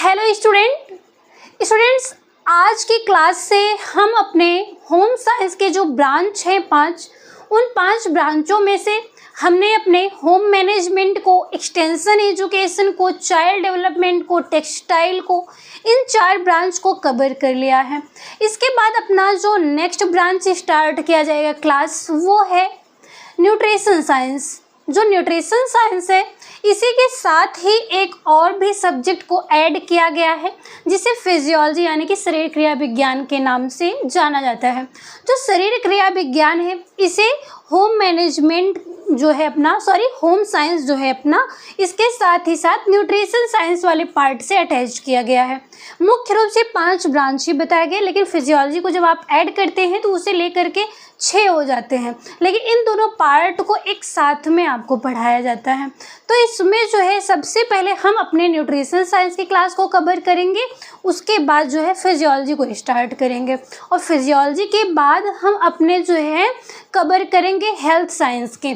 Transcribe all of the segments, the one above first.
Hello students, आज की class से हम अपने होम साइंस के जो ब्रांच हैं उन 5 ब्रांचों में से हमने अपने होम मैनेजमेंट को, एक्सटेंशन एजुकेशन को, चाइल्ड डेवलपमेंट को, टेक्सटाइल को, इन 4 ब्रांच को कवर कर लिया है। इसके बाद अपना जो नेक्स्ट ब्रांच स्टार्ट किया जाएगा क्लास, वो है न्यूट्रिशन साइंस। जो न्यूट्रिशन साइंस है, इसी के साथ ही एक और भी सब्जेक्ट को ऐड किया गया है जिसे फिजियोलॉजी यानी कि शरीर क्रिया विज्ञान के नाम से जाना जाता है। जो शरीर क्रिया विज्ञान है, इसे होम मैनेजमेंट जो है होम साइंस जो है अपना, इसके साथ ही साथ न्यूट्रिशन साइंस वाले पार्ट से अटैच किया गया है। मुख्य रूप से 5 ब्रांच ही बताए गए, लेकिन फिजियोलॉजी को जब आप ऐड करते हैं तो उसे लेकर के 6 हो जाते हैं, लेकिन इन दोनों पार्ट को एक साथ में आपको पढ़ाया जाता है। तो इसमें जो है सबसे पहले हम अपने न्यूट्रिशन साइंस की क्लास को कवर करेंगे, उसके बाद जो है फिजियोलॉजी को स्टार्ट करेंगे, और फिजियोलॉजी के बाद हम अपने जो है कवर करेंगे हेल्थ साइंस के,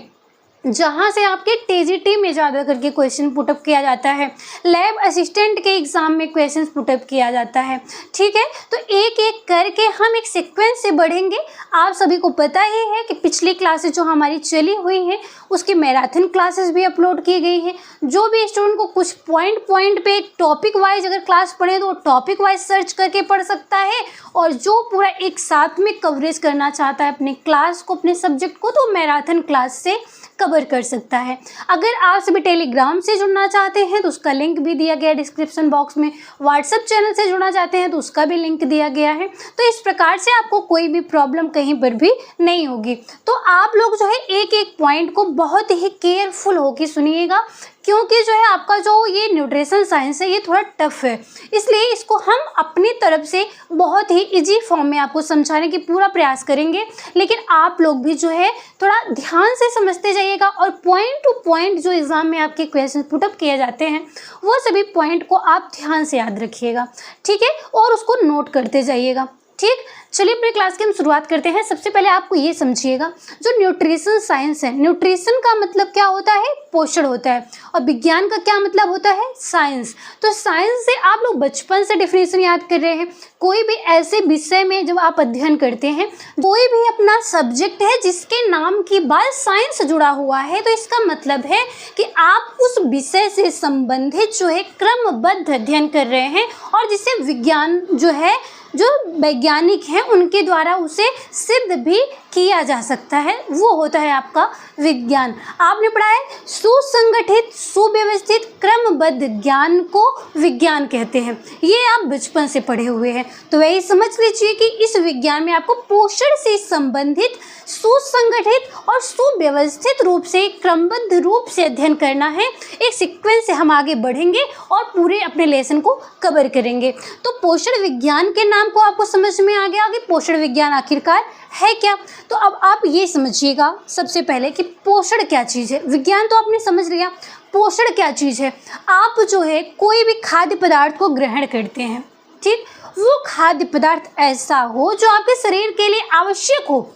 जहाँ से आपके टीजीटी में ज़्यादा करके क्वेश्चन पुटअप किया जाता है, लैब असिस्टेंट के एग्ज़ाम में क्वेश्चन पुटअप किया जाता है। ठीक है, तो एक एक करके हम एक सीक्वेंस से बढ़ेंगे। आप सभी को पता ही है कि पिछली क्लासेस जो हमारी चली हुई हैं उसकी मैराथन क्लासेस भी अपलोड की गई हैं। जो भी स्टूडेंट को कुछ पॉइंट पे टॉपिक वाइज अगर क्लास पढ़े तो वो टॉपिक वाइज सर्च करके पढ़ सकता है, और जो पूरा एक साथ में कवरेज करना चाहता है अपनी क्लास को, अपने सब्जेक्ट को, तो मैराथन क्लास से कवर कर सकता है। अगर आप सभी टेलीग्राम से जुड़ना चाहते हैं तो उसका लिंक भी दिया गया है डिस्क्रिप्शन बॉक्स में, व्हाट्सएप चैनल से जुड़ना चाहते हैं तो उसका भी लिंक दिया गया है। तो इस प्रकार से आपको कोई भी प्रॉब्लम कहीं पर भी नहीं होगी। तो आप लोग जो है एक एक पॉइंट को बहुत ही केयरफुल होकर सुनिएगा, क्योंकि जो है आपका जो ये न्यूट्रिशन साइंस है ये थोड़ा टफ है, इसलिए इसको हम अपनी तरफ से बहुत ही इजी फॉर्म में आपको समझाने की पूरा प्रयास करेंगे। लेकिन आप लोग भी जो है थोड़ा ध्यान से समझते जाइएगा, और पॉइंट टू पॉइंट जो एग्ज़ाम में आपके क्वेश्चन पुटअप किए जाते हैं वो सभी पॉइंट को आप ध्यान से याद रखिएगा। ठीक है, और उसको नोट करते जाइएगा। ठीक, चलिए अपने क्लास की हम शुरुआत करते हैं। सबसे पहले आपको ये समझिएगा, जो न्यूट्रिशन साइंस है, न्यूट्रिशन का मतलब क्या होता है? पोषण होता है, और विज्ञान का क्या मतलब होता है? साइंस। तो साइंस से आप लोग बचपन से डेफिनेशन याद कर रहे हैं। कोई भी ऐसे विषय में जब आप अध्ययन करते हैं, कोई भी अपना सब्जेक्ट है जिसके नाम की बाद साइंस जुड़ा हुआ है, तो इसका मतलब है कि आप उस विषय से संबंधित जो है क्रमबद्ध अध्ययन कर रहे हैं, और जिसे विज्ञान जो है, जो वैज्ञानिक हैं उनके द्वारा उसे सिद्ध भी किया जा सकता है, वो होता है आपका विज्ञान। आपने पढ़ा है सुसंगठित, सुव्यवस्थित, क्रमबद्ध ज्ञान को विज्ञान कहते हैं। ये आप बचपन से पढ़े हुए हैं, तो वही समझ लीजिए कि इस विज्ञान में आपको पोषण से संबंधित सुसंगठित और सुव्यवस्थित रूप से, क्रमबद्ध रूप से अध्ययन करना है। एक सीक्वेंस से हम आगे बढ़ेंगे और पूरे अपने लेसन को कवर करेंगे। तो पोषण विज्ञान के नाम को आपको समझ में आ गया कि पोषण विज्ञान आखिरकार है क्या। तो अब आप ये समझिएगा सबसे पहले कि पोषण क्या चीज़ है। विज्ञान तो आपने समझ लिया, पोषण क्या चीज़ है। आप जो है कोई भी खाद्य पदार्थ को ग्रहण करते हैं, ठीक, वो खाद्य पदार्थ ऐसा हो जो आपके शरीर के लिए आवश्यक हो।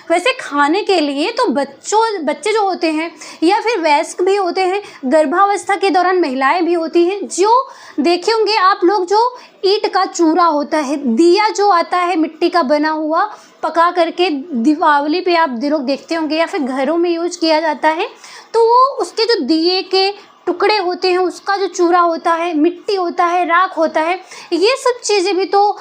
वैसे खाने के लिए तो बच्चे जो होते हैं, या फिर वयस्क भी होते हैं, गर्भावस्था के दौरान महिलाएं भी होती हैं, जो देखे होंगे आप लोग, जो ईंट का चूरा होता है, दिया जो आता है मिट्टी का बना हुआ, पका करके दीपावली पे आप लोग देखते होंगे, या फिर घरों में यूज किया जाता है, तो वो उसके जो दिए के टुकड़े होते हैं, उसका जो चूरा होता है, मिट्टी होता है, राख होता है, ये सब चीज़ें भी तो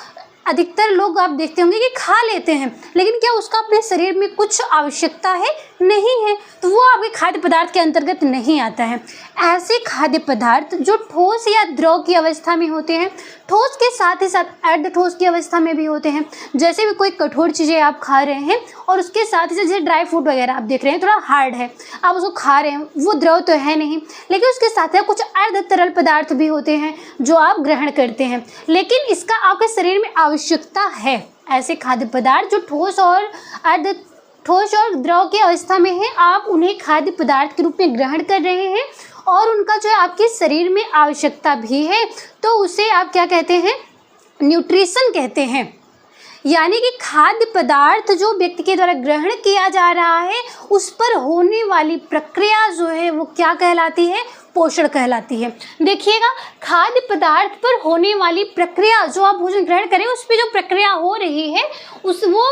अधिकतर लोग आप देखते होंगे कि खा लेते हैं, लेकिन क्या उसका अपने शरीर में कुछ आवश्यकता है? नहीं है, तो वो आपके खाद्य पदार्थ के अंतर्गत नहीं आता है। ऐसे खाद्य पदार्थ जो ठोस या द्रव की अवस्था में होते हैं, ठोस के साथ ही साथ अर्ध ठोस की अवस्था में भी होते हैं। जैसे भी कोई कठोर चीज़ें आप खा रहे हैं, और उसके साथ ही साथ जैसे ड्राई फ्रूट वगैरह आप देख रहे हैं, थोड़ा हार्ड है, आप उसको खा रहे हैं, वो द्रव तो है नहीं, लेकिन उसके साथ कुछ अर्ध तरल पदार्थ भी होते हैं जो आप ग्रहण करते हैं, लेकिन इसका आपके शरीर में आवश्यकता है। ऐसे खाद्य पदार्थ जो ठोस और द्रव की अवस्था में है, आप उन्हें खाद्य पदार्थ के रूप में ग्रहण कर रहे हैं, और उनका जो है आपके शरीर में आवश्यकता भी है, तो उसे आप क्या कहते हैं? न्यूट्रिशन कहते हैं। यानी कि खाद्य पदार्थ जो व्यक्ति के द्वारा ग्रहण किया जा रहा है, उस पर होने वाली प्रक्रिया जो है वो क्या कहलाती है? पोषण कहलाती है। देखिएगा, खाद्य पदार्थ पर होने वाली प्रक्रिया, जो आप भोजन ग्रहण करें उस पर जो प्रक्रिया हो रही है, वो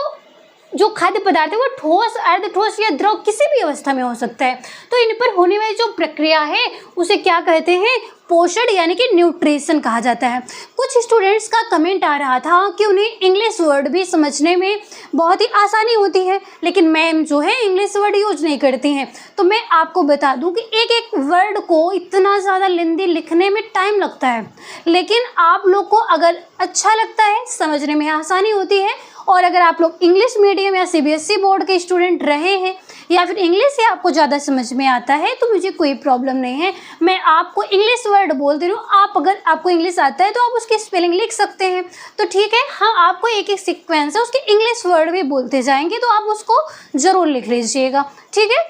जो खाद्य पदार्थ है वो ठोस, अर्ध ठोस या द्रव किसी भी अवस्था में हो सकता है। तो इन पर होने वाली जो प्रक्रिया है उसे क्या कहते हैं? पोषण यानी कि न्यूट्रिशन कहा जाता है। कुछ स्टूडेंट्स का कमेंट आ रहा था कि उन्हें इंग्लिश वर्ड भी समझने में बहुत ही आसानी होती है, लेकिन मैम जो है इंग्लिश वर्ड यूज नहीं करती हैं। तो मैं आपको बता दूं कि एक एक वर्ड को इतना ज़्यादा लेंदी लिखने में टाइम लगता है, लेकिन आप लोग को अगर अच्छा लगता है, समझने में आसानी होती है, और अगर आप लोग इंग्लिश मीडियम या सीबीएसई बोर्ड के स्टूडेंट रहे हैं या फिर इंग्लिश से आपको ज़्यादा समझ में आता है, तो मुझे कोई प्रॉब्लम नहीं है। मैं आपको इंग्लिश वर्ड बोल दे रही हूँ, आप अगर आपको इंग्लिश आता है तो आप उसकी स्पेलिंग लिख सकते हैं, तो ठीक है। हाँ, आपको एक एक सीक्वेंस है उसके इंग्लिश वर्ड भी बोलते जाएंगे, तो आप उसको ज़रूर लिख लीजिएगा, ठीक है।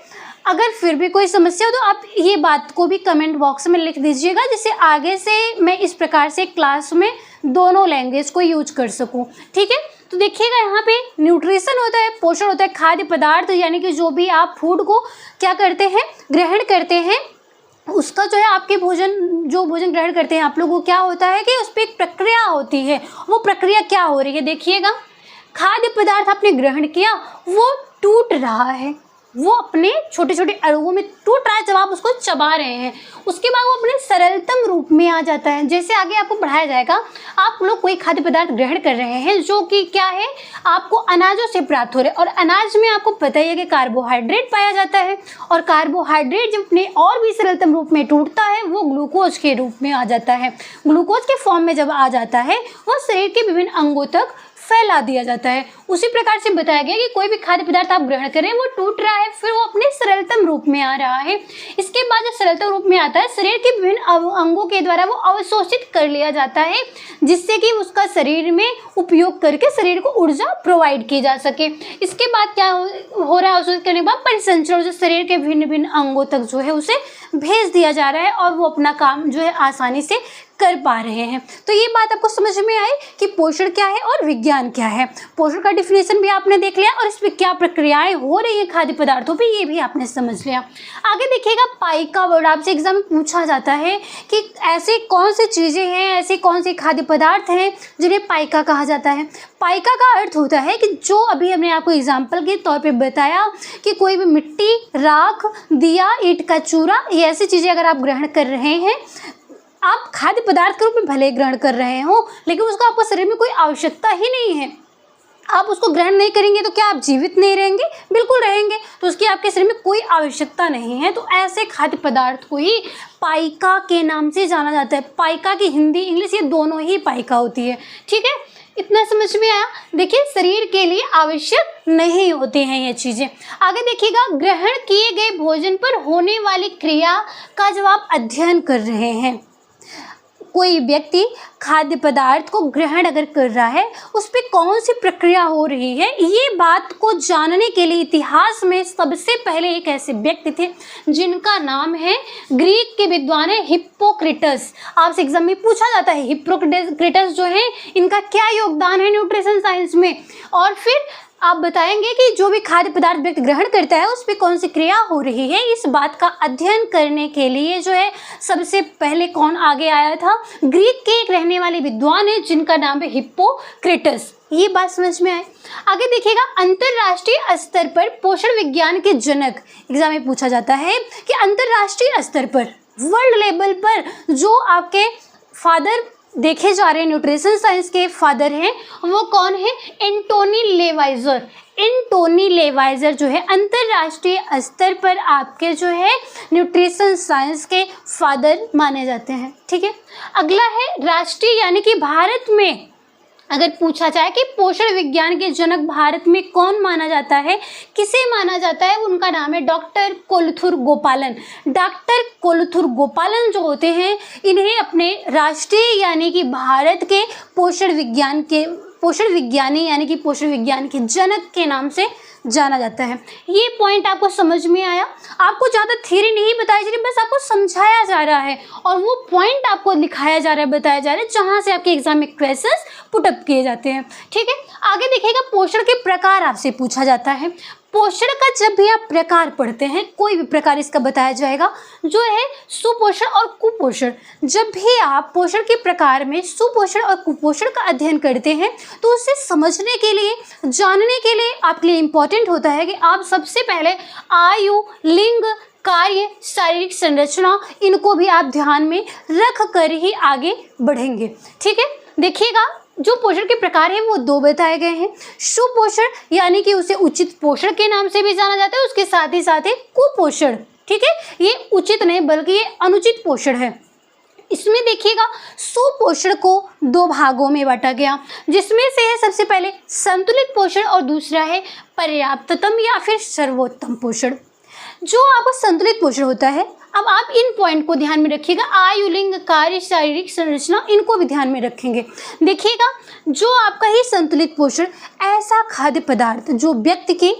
अगर फिर भी कोई समस्या हो तो आप ये बात को भी कमेंट बॉक्स में लिख दीजिएगा, जिससे आगे से मैं इस प्रकार से क्लास में दोनों लैंग्वेज को यूज कर सकूँ, ठीक है। तो देखिएगा, यहाँ पे न्यूट्रिशन होता है, पोषण होता है, खाद्य पदार्थ यानी कि जो भी आप फूड को क्या करते हैं, ग्रहण करते हैं, उसका जो है आपके जो भोजन ग्रहण करते हैं आप लोगों को क्या होता है कि उस पर एक प्रक्रिया होती है। वो प्रक्रिया क्या हो रही है? देखिएगा, खाद्य पदार्थ आपने ग्रहण किया, वो टूट रहा है, वो अपने छोटे छोटे अणुओं में टूट रहा है जब आप उसको चबा रहे हैं। उसके बाद वो अपने सरलतम रूप में आ जाता है। जैसे आगे आपको पढ़ाया जाएगा, आप लोग कोई खाद्य पदार्थ ग्रहण कर रहे हैं जो कि क्या है, आपको अनाजों से प्राप्त हो रहे हैं, और अनाज में आपको पता ही है कि कार्बोहाइड्रेट पाया जाता है, और कार्बोहाइड्रेट जब अपने और भी सरलतम रूप में टूटता है वो ग्लूकोज के रूप में आ जाता है। ग्लूकोज के फॉर्म में जब आ जाता है वो शरीर के विभिन्न अंगों तक फैला दिया जाता है। उसी प्रकार से बताया गया कि कोई भी खाद्य पदार्थ आप ग्रहण करें वो टूट रहा है, फिर वो अपने सरलतम रूप में आ रहा है। इसके बाद जब सरलतम रूप में आता है, शरीर के विभिन्न अंगों के द्वारा वो अवशोषित कर लिया जाता है, जिससे कि उसका शरीर में उपयोग करके शरीर को ऊर्जा प्रोवाइड की जा सके। इसके बाद क्या हो रहा है, अवशोषित करने के बाद परिसंचरण जो शरीर के भिन्न भिन्न अंगों तक जो है उसे भेज दिया जा रहा है, और वो अपना काम जो है आसानी से कर पा रहे हैं। तो ये बात आपको समझ में आई कि पोषण क्या है और विज्ञान क्या है। पोषण का डिफिनेशन भी आपने देख लिया, और इसमें क्या प्रक्रियाएं हो रही है खाद्य पदार्थों पे, ये भी आपने समझ लिया। आगे देखिएगा, पाइका वर्ड आपसे एग्जाम में पूछा जाता है कि ऐसी कौन सी चीज़ें हैं, ऐसे कौन से खाद्य पदार्थ हैं जिन्हें पाइका कहा जाता है। पाइका का अर्थ होता है कि जो अभी हमने आपको एग्जाम्पल के तौर पर बताया कि कोई भी मिट्टी, राख, दिया, ईंट का चूरा, ये ऐसी चीज़ें अगर आप ग्रहण कर रहे हैं, आप खाद्य पदार्थ के रूप में भले ग्रहण कर रहे हो, लेकिन उसका आपको शरीर में कोई आवश्यकता ही नहीं है। आप उसको ग्रहण नहीं करेंगे तो क्या आप जीवित नहीं रहेंगे? बिल्कुल रहेंगे। तो उसकी आपके शरीर में कोई आवश्यकता नहीं है, तो ऐसे खाद्य पदार्थ को ही पाइका के नाम से जाना जाता है। पाइका की हिंदी, इंग्लिश, ये दोनों ही पाइका होती है, ठीक है। इतना समझ में आया? देखिए, शरीर के लिए आवश्यक नहीं होती हैं ये चीज़ें। आगे देखिएगा, ग्रहण किए गए भोजन पर होने वाली क्रिया का जब आप अध्ययन कर रहे हैं, कोई व्यक्ति खाद्य पदार्थ को ग्रहण अगर कर रहा है, उस पर कौन सी प्रक्रिया हो रही है, ये बात को जानने के लिए इतिहास में सबसे पहले एक ऐसे व्यक्ति थे जिनका नाम है, ग्रीक के विद्वान है हिप्पोक्रेटस। आपसे एग्जाम में पूछा जाता है हिप्पोक्रेटस जो है, इनका क्या योगदान है न्यूट्रिशन साइंस में, और फिर आप बताएंगे कि जो भी खाद्य पदार्थ व्यक्ति ग्रहण करता है उस पर कौन सी क्रिया हो रही है। इस बात का अध्ययन करने के लिए जो है सबसे पहले कौन आगे आया था? ग्रीक के एक रहने वाले विद्वान है जिनका नाम है हिप्पोक्रेटस। ये बात समझ में आए? आगे देखिएगा, अंतरराष्ट्रीय स्तर पर पोषण विज्ञान के जनक एग्जाम में पूछा जाता है कि अंतरराष्ट्रीय स्तर पर, वर्ल्ड लेवल पर जो आपके फादर देखे जा रहे हैं, न्यूट्रिशन साइंस के फादर हैं, वो कौन है? एंटोनी लेवाइजर। एंटोनी लेवाइजर जो है अंतरराष्ट्रीय स्तर पर आपके जो है न्यूट्रिशन साइंस के फादर माने जाते हैं, ठीक है। अगला है राष्ट्रीय, यानी कि भारत में अगर पूछा जाए कि पोषण विज्ञान के जनक भारत में कौन माना जाता है, किसे माना जाता है, उनका नाम है डॉक्टर कोलथुर गोपालन। डॉक्टर कोलथुर गोपालन जो होते हैं, इन्हें अपने राष्ट्रीय यानी कि भारत के पोषण विज्ञानी यानी कि पोषण विज्ञान के जनक के नाम से जाना जाता है। ये पॉइंट आपको समझ में आया? आपको ज़्यादा थ्योरी नहीं बताई जा रही, बस आपको समझाया जा रहा है, और वो पॉइंट आपको दिखाया जा रहा है, बताया जा रहा है, जहाँ से आपके एग्जाम में क्वेश्चंस पुटअप किए जाते हैं, ठीक है। आगे देखिएगा, पोषण के प्रकार आपसे पूछा जाता है। पोषण का जब भी आप प्रकार पढ़ते हैं, कोई भी प्रकार इसका बताया जाएगा जो है सुपोषण और कुपोषण। जब भी आप पोषण के प्रकार में सुपोषण और कुपोषण का अध्ययन करते हैं तो उसे समझने के लिए, जानने के लिए आपके लिए इम्पोर्टेंट होता है कि आप सबसे पहले आयु, लिंग, कार्य, शारीरिक संरचना, इनको भी आप ध्यान में रख कर ही आगे बढ़ेंगे। ठीक है, देखिएगा जो पोषण के प्रकार हैं वो दो बताए गए हैं। सुपोषण यानी कि उसे उचित पोषण के नाम से भी जाना जाता है, उसके साथ ही कुपोषण। ठीक है, ये उचित नहीं बल्कि ये अनुचित पोषण है। इसमें देखिएगा सुपोषण को दो भागों में बांटा गया, जिसमें से है सबसे पहले संतुलित पोषण और दूसरा है पर्याप्ततम या फिर सर्वोत्तम पोषण। जो आपका संतुलित पोषण होता है, अब आप इन पॉइंट को ध्यान में रखिएगा, आयु, लिंग, कार्य, शारीरिक संरचना, इनको भी ध्यान में रखेंगे। देखिएगा जो आपका ही संतुलित पोषण ऐसा खाद्य पदार्थ जो व्यक्ति के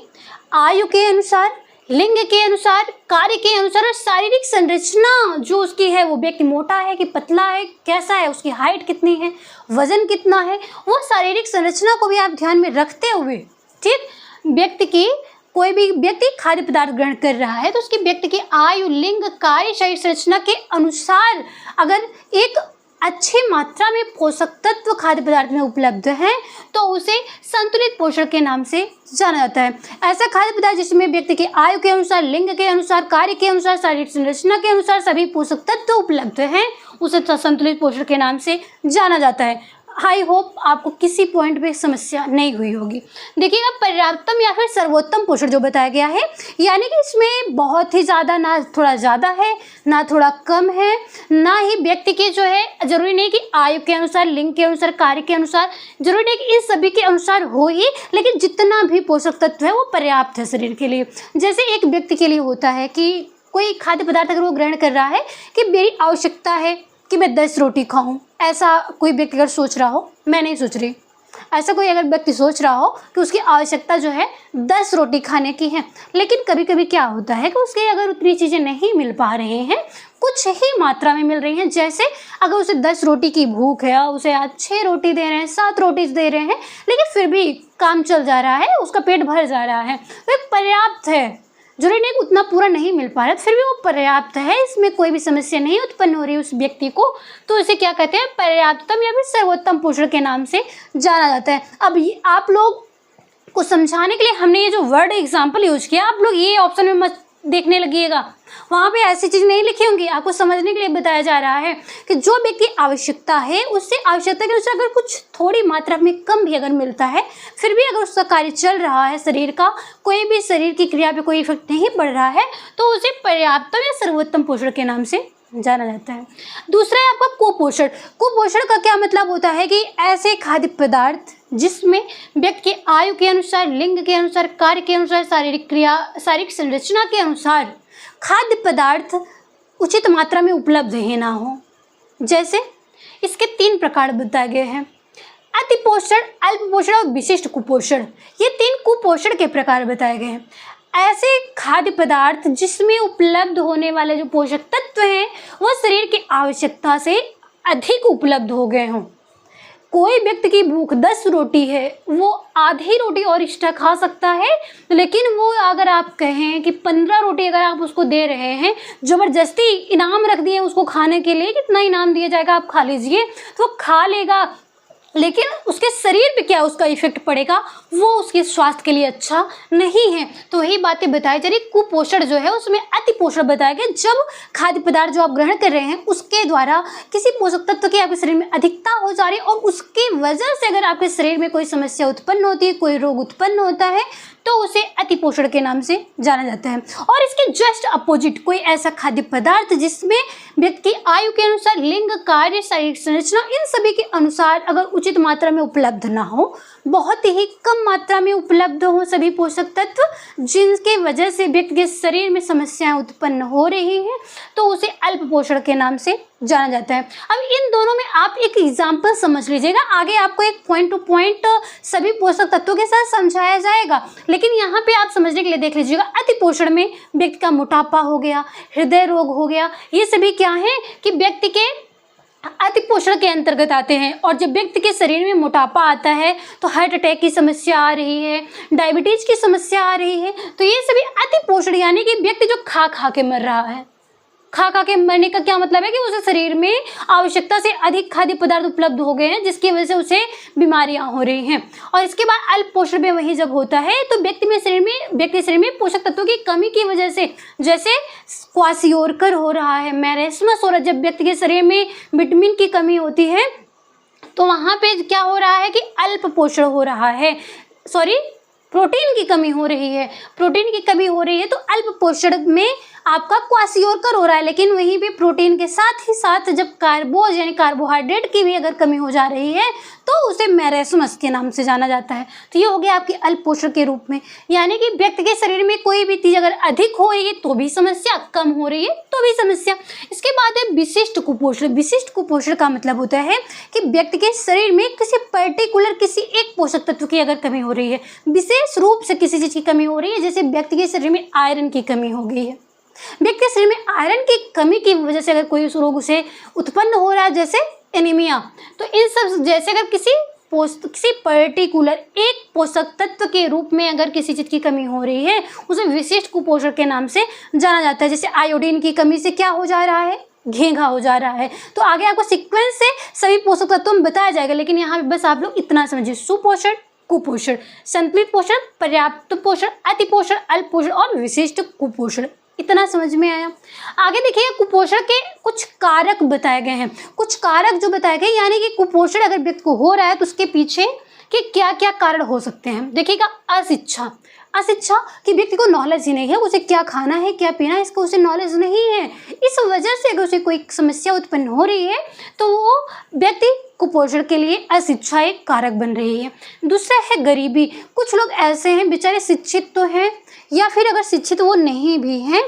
आयु के अनुसार, लिंग के अनुसार, कार्य के अनुसार और शारीरिक संरचना जो उसकी है, वो व्यक्ति मोटा है कि पतला है, कैसा है, उसकी हाइट कितनी है, वजन कितना है, वो शारीरिक संरचना को भी आप ध्यान में रखते हुए, ठीक, व्यक्ति की कोई भी व्यक्ति खाद्य पदार्थ ग्रहण कर रहा है तो उसके व्यक्ति की आयु, लिंग, कार्य, शारीरिक संरचना के अनुसार अगर एक अच्छी मात्रा में पोषक तत्व खाद्य पदार्थ में उपलब्ध हैं तो उसे संतुलित पोषण के नाम से जाना जाता है। ऐसा खाद्य पदार्थ जिसमें व्यक्ति की आयु के अनुसार, लिंग के अनुसार, कार्य के अनुसार, शारीरिक संरचना के अनुसार सभी पोषक तत्व उपलब्ध हैं, उसे संतुलित पोषण के नाम से जाना जाता है। आई होप आपको किसी पॉइंट पे समस्या नहीं हुई होगी। देखिएगा पर्याप्तम या फिर सर्वोत्तम पोषण जो बताया गया है, यानी कि इसमें बहुत ही ज़्यादा ना थोड़ा ज़्यादा है ना थोड़ा कम है, ना ही व्यक्ति के जो है जरूरी नहीं कि आयु के अनुसार, लिंग के अनुसार, कार्य के अनुसार, जरूरी नहीं कि इन सभी के अनुसार हो ही, लेकिन जितना भी पोषक तत्व है वो पर्याप्त है शरीर के लिए। जैसे एक व्यक्ति के लिए होता है कि कोई खाद्य पदार्थ अगर वो ग्रहण कर रहा है कि मेरी आवश्यकता है कि मैं 10 रोटी खाऊं, ऐसा कोई व्यक्ति अगर सोच रहा हो, मैं नहीं सोच रही, ऐसा कोई अगर व्यक्ति सोच रहा हो कि उसकी आवश्यकता जो है 10 रोटी खाने की है, लेकिन कभी कभी क्या होता है कि उसके अगर उतनी चीज़ें नहीं मिल पा रहे हैं, कुछ ही मात्रा में मिल रही हैं, जैसे अगर उसे 10 रोटी की भूख है, उसे आज 6 रोटी दे रहे हैं, 7 रोटी दे रहे हैं, लेकिन फिर भी काम चल जा रहा है, उसका पेट भर जा रहा है, तो एक पर्याप्त है। जरूरी नहीं उतना पूरा नहीं मिल पा रहा, फिर भी वो पर्याप्त है, इसमें कोई भी समस्या नहीं उत्पन्न हो रही है उस व्यक्ति को, तो इसे क्या कहते हैं, पर्याप्तम या फिर सर्वोत्तम पोषण के नाम से जाना जाता है। अब आप लोग को समझाने के लिए हमने ये जो वर्ड एग्जाम्पल यूज किया, आप लोग ये ऑप्शन में मत देखने लगिएगा, वहाँ पे ऐसी चीज़ नहीं लिखी होंगी, आपको समझने के लिए बताया जा रहा है कि जो व्यक्ति आवश्यकता है उससे आवश्यकता के अनुसार अगर कुछ थोड़ी मात्रा में कम भी अगर मिलता है, फिर भी अगर उसका कार्य चल रहा है, शरीर का कोई भी शरीर की क्रिया पे कोई इफेक्ट नहीं पड़ रहा है, तो उसे पर्याप्तम या सर्वोत्तम पोषण के नाम से जाना जाता है। दूसरा है आपका कुपोषण। कुपोषण का क्या मतलब होता है कि ऐसे खाद्य पदार्थ जिसमें व्यक्ति की आयु के अनुसार, लिंग के अनुसार, कार्य के अनुसार, शारीरिक क्रिया, शारीरिक संरचना के अनुसार खाद्य पदार्थ उचित मात्रा में उपलब्ध ही ना हो। जैसे इसके 3 प्रकार बताए गए हैं, अतिपोषण, अल्पपोषण और विशिष्ट कुपोषण। ये 3 कुपोषण के प्रकार बताए गए हैं। ऐसे खाद्य पदार्थ जिसमें उपलब्ध होने वाले जो पोषक तत्व हैं वो शरीर की आवश्यकता से अधिक उपलब्ध हो गए हों। कोई व्यक्ति की भूख 10 रोटी है, वो आधी रोटी और एक्स्ट्रा खा सकता है, लेकिन वो अगर आप कहें कि 15 रोटी अगर आप उसको दे रहे हैं, ज़बरदस्ती इनाम रख दिए उसको खाने के लिए, कितना इनाम दिया जाएगा आप खा लीजिए, तो वो खा लेगा, लेकिन उसके शरीर पे क्या उसका इफेक्ट पड़ेगा, वो उसके स्वास्थ्य के लिए अच्छा नहीं है। तो वही बातें बताई जा रही। कुपोषण जो है उसमें अति पोषण बताया गया, जब खाद्य पदार्थ जो आप ग्रहण कर रहे हैं उसके द्वारा किसी पोषक तत्व की आपके शरीर में अधिकता हो जा रही है और उसकी वजह से अगर आपके शरीर में कोई समस्या उत्पन्न होती है, कोई रोग उत्पन्न होता है, तो उसे अति पोषण के नाम से जाना जाता है। और इसके जस्ट अपोजिट कोई ऐसा खाद्य पदार्थ जिसमें व्यक्ति की आयु के अनुसार, लिंग, कार्य, शारीरिक संरचना, इन सभी के अनुसार अगर उचित मात्रा में उपलब्ध ना हो, बहुत ही कम मात्रा में उपलब्ध हो सभी पोषक तत्व, जिनके वजह से व्यक्ति के शरीर में समस्याएं उत्पन्न हो रही हैं, तो उसे अल्प पोषण के नाम से जाना जाता है। अब इन दोनों में आप एक एग्जाम्पल समझ लीजिएगा, आगे आपको एक पॉइंट टू पॉइंट सभी पोषक तत्वों के साथ समझाया जाएगा, लेकिन यहाँ पे आप समझने के लिए देख लीजिएगा। अति पोषण में व्यक्ति का मोटापा हो गया, हृदय रोग हो गया, ये सभी क्या है कि व्यक्ति के अति पोषण के अंतर्गत आते हैं। और जब व्यक्ति के शरीर में मोटापा आता है तो हार्ट अटैक की समस्या आ रही है, डायबिटीज की समस्या आ रही है, तो ये सभी अति पोषण यानी कि व्यक्ति जो खा खा के मर रहा है। खा खा के मरने का क्या मतलब है कि उसे शरीर में आवश्यकता से अधिक खाद्य पदार्थ उपलब्ध हो गए हैं, जिसकी वजह से उसे बीमारियां हो रही हैं। और इसके बाद अल्प पोषण में वही जब होता है तो व्यक्ति के शरीर में पोषक तत्वों की कमी की वजह से, जैसे क्वासियोरकर हो रहा है, मैरेस्मस हो रहा है, जब व्यक्ति के शरीर में विटामिन की कमी होती है तो वहाँ पे क्या हो रहा है कि अल्प पोषण हो रहा है, प्रोटीन की कमी हो रही है। प्रोटीन की कमी हो रही है तो अल्प पोषण में आपका क्वासियोरकर हो रहा है। लेकिन वहीं पे प्रोटीन के साथ ही साथ जब कार्बोज यानी कार्बोहाइड्रेट की भी अगर कमी हो जा रही है तो उसे मैरेस्मस के नाम से जाना जाता है। तो ये हो गया आपकी अल्प पोषण के रूप में, यानी कि व्यक्ति के शरीर में कोई भी चीज अगर अधिक हो रही है तो भी समस्या, कम हो रही है तो भी समस्या। इसके बाद है विशिष्ट कुपोषण। विशिष्ट कुपोषण का मतलब होता है कि व्यक्ति के शरीर में किसी पर्टिकुलर किसी एक पोषक तत्व की अगर कमी हो रही है, विशेष रूप से किसी चीज की कमी हो रही है, जैसे व्यक्ति के शरीर में आयरन की कमी हो गई है। व्यक्ति के शरीर में आयरन की कमी की वजह से अगर कोई रोग उसे उत्पन्न हो रहा है, जैसे एनीमिया, तो इन सब जैसे अगर किसी पर्टिकुलर एक पोषक तत्व के रूप में अगर किसी चीज की कमी हो रही है, उसे विशिष्ट कुपोषण के नाम से जाना जाता है। जैसे आयोडीन की कमी से क्या हो जा रहा है, घेंघा हो जा रहा है। तो आगे आपको सीक्वेंस से सभी पोषक तत्वों में बताया जाएगा, लेकिन यहाँ पे बस आप लोग इतना समझिए, सुपोषण, कुपोषण, संतुलित पोषण, पर्याप्त पोषण, अति पोषण, अल्प पोषण और विशिष्ट कुपोषण। इतना समझ में आया। आगे देखिए कुपोषण के कुछ कारक बताए गए हैं। कुछ कारक जो बताए गए यानी कि कुपोषण अगर व्यक्ति को हो रहा है तो उसके पीछे के क्या क्या कारण हो सकते हैं। देखिएगा, अशिक्षा कि व्यक्ति को नॉलेज ही नहीं है, उसे क्या खाना है क्या पीना है इसका उसे नॉलेज नहीं है। इस वजह से अगर उसे कोई समस्या उत्पन्न हो रही है तो वो व्यक्ति कुपोषण के लिए अशिक्षा एक कारक बन रही है। दूसरा है गरीबी। कुछ लोग ऐसे हैं बेचारे शिक्षित तो हैं, या फिर अगर शिक्षित वो नहीं भी हैं